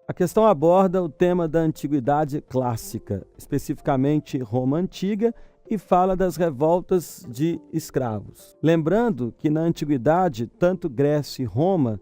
A questão aborda o tema da antiguidade clássica, especificamente Roma Antiga, e fala das revoltas de escravos. Lembrando que na antiguidade, tanto Grécia e Roma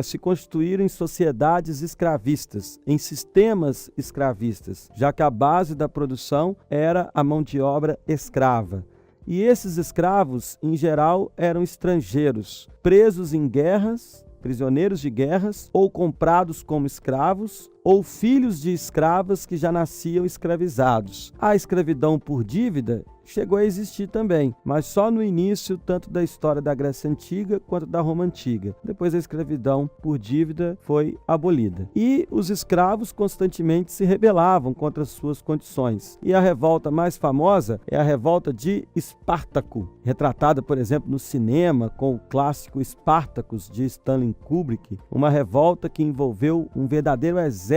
se constituíram em sociedades escravistas, em sistemas escravistas, já que a base da produção era a mão de obra escrava. E esses escravos, em geral, eram estrangeiros, presos em guerras, prisioneiros de guerras, ou comprados como escravos, ou filhos de escravas que já nasciam escravizados. A escravidão por dívida chegou a existir também, mas só no início, tanto da história da Grécia Antiga quanto da Roma Antiga. Depois a escravidão por dívida foi abolida. E os escravos constantemente se rebelavam contra as suas condições. E a revolta mais famosa é a revolta de Espartaco, retratada, por exemplo, no cinema com o clássico Spartacus de Stanley Kubrick, uma revolta que envolveu um verdadeiro exército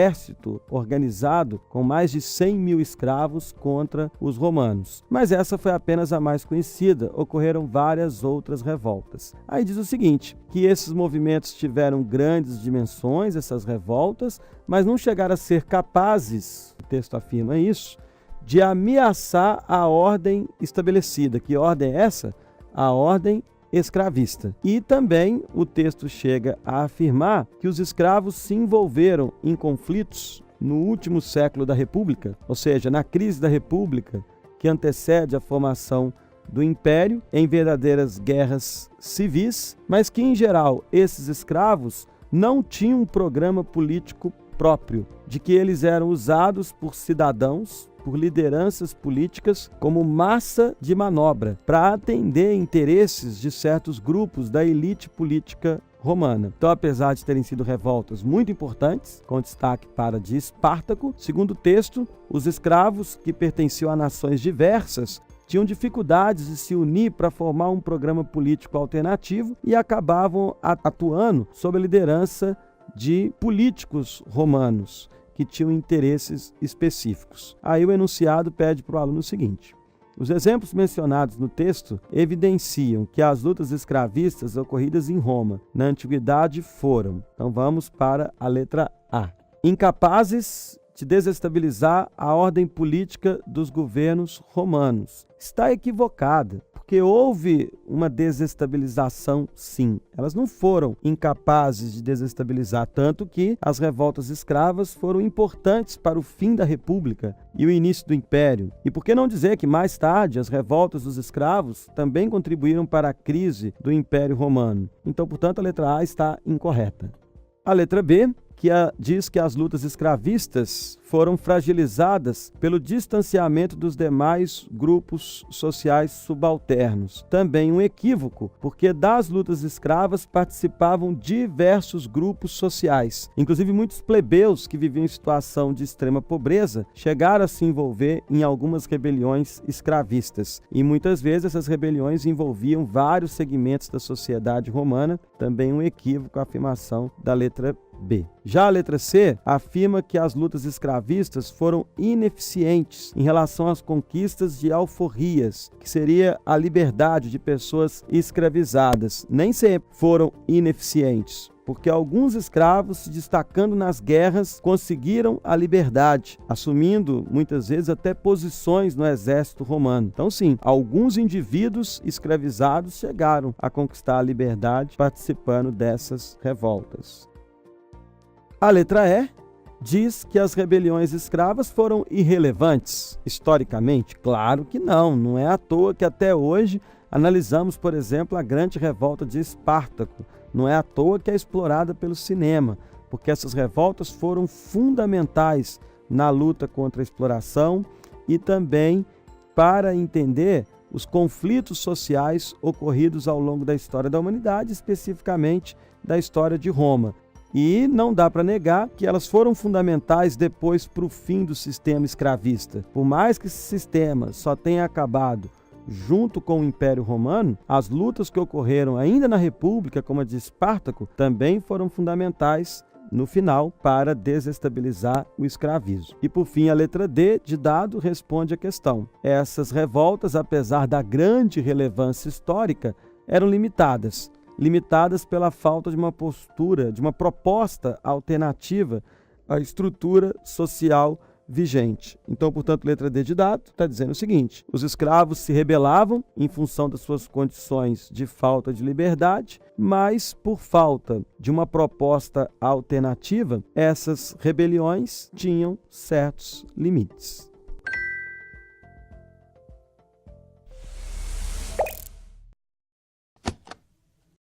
organizado com mais de 100 mil escravos contra os romanos. Mas essa foi apenas a mais conhecida, ocorreram várias outras revoltas. Aí diz o seguinte, que esses movimentos tiveram grandes dimensões, essas revoltas, mas não chegaram a ser capazes, o texto afirma isso, de ameaçar a ordem estabelecida. Que ordem é essa? A ordem escravista. E também o texto chega a afirmar que os escravos se envolveram em conflitos no último século da República, ou seja, na crise da República, que antecede a formação do Império, em verdadeiras guerras civis, mas que, em geral, esses escravos não tinham um programa político próprio, de que eles eram usados por cidadãos, por lideranças políticas, como massa de manobra, para atender interesses de certos grupos da elite política romana. Então, apesar de terem sido revoltas muito importantes, com destaque para a de Espartaco, segundo o texto, os escravos que pertenciam a nações diversas tinham dificuldades de se unir para formar um programa político alternativo e acabavam atuando sob a liderança de políticos romanos que tinham interesses específicos. Aí o enunciado pede para o aluno o seguinte: os exemplos mencionados no texto evidenciam que as lutas escravistas ocorridas em Roma na antiguidade foram, então vamos para a letra A, incapazes de desestabilizar a ordem política dos governos romanos. Está equivocada, porque houve uma desestabilização, sim. Elas não foram incapazes de desestabilizar, tanto que as revoltas escravas foram importantes para o fim da República e o início do Império. E por que não dizer que mais tarde as revoltas dos escravos também contribuíram para a crise do Império Romano? Então, portanto, a letra A está incorreta. A letra B, que diz que as lutas escravistas foram fragilizadas pelo distanciamento dos demais grupos sociais subalternos. Também um equívoco, porque das lutas escravas participavam diversos grupos sociais. Inclusive muitos plebeus que viviam em situação de extrema pobreza chegaram a se envolver em algumas rebeliões escravistas. E muitas vezes essas rebeliões envolviam vários segmentos da sociedade romana. Também um equívoco a afirmação da letra B. Já a letra C afirma que as lutas escravistas foram ineficientes em relação às conquistas de alforrias, que seria a liberdade de pessoas escravizadas. Nem sempre foram ineficientes, porque alguns escravos, se destacando nas guerras, conseguiram a liberdade, assumindo muitas vezes até posições no exército romano. Então sim, alguns indivíduos escravizados chegaram a conquistar a liberdade participando dessas revoltas. A letra E diz que as rebeliões escravas foram irrelevantes historicamente. Claro que não, não é à toa que até hoje analisamos, por exemplo, a grande revolta de Espartaco. Não é à toa que é explorada pelo cinema, porque essas revoltas foram fundamentais na luta contra a exploração e também para entender os conflitos sociais ocorridos ao longo da história da humanidade, especificamente da história de Roma. E não dá para negar que elas foram fundamentais depois para o fim do sistema escravista. Por mais que esse sistema só tenha acabado junto com o Império Romano, as lutas que ocorreram ainda na República, como a de Espartaco, também foram fundamentais no final para desestabilizar o escravismo. E por fim, a letra D de dado responde à questão. Essas revoltas, apesar da grande relevância histórica, eram limitadas pela falta de uma postura, de uma proposta alternativa a estrutura social vigente. Então, portanto, letra D de dado está dizendo o seguinte: os escravos se rebelavam em função das suas condições de falta de liberdade, mas por falta de uma proposta alternativa, essas rebeliões tinham certos limites.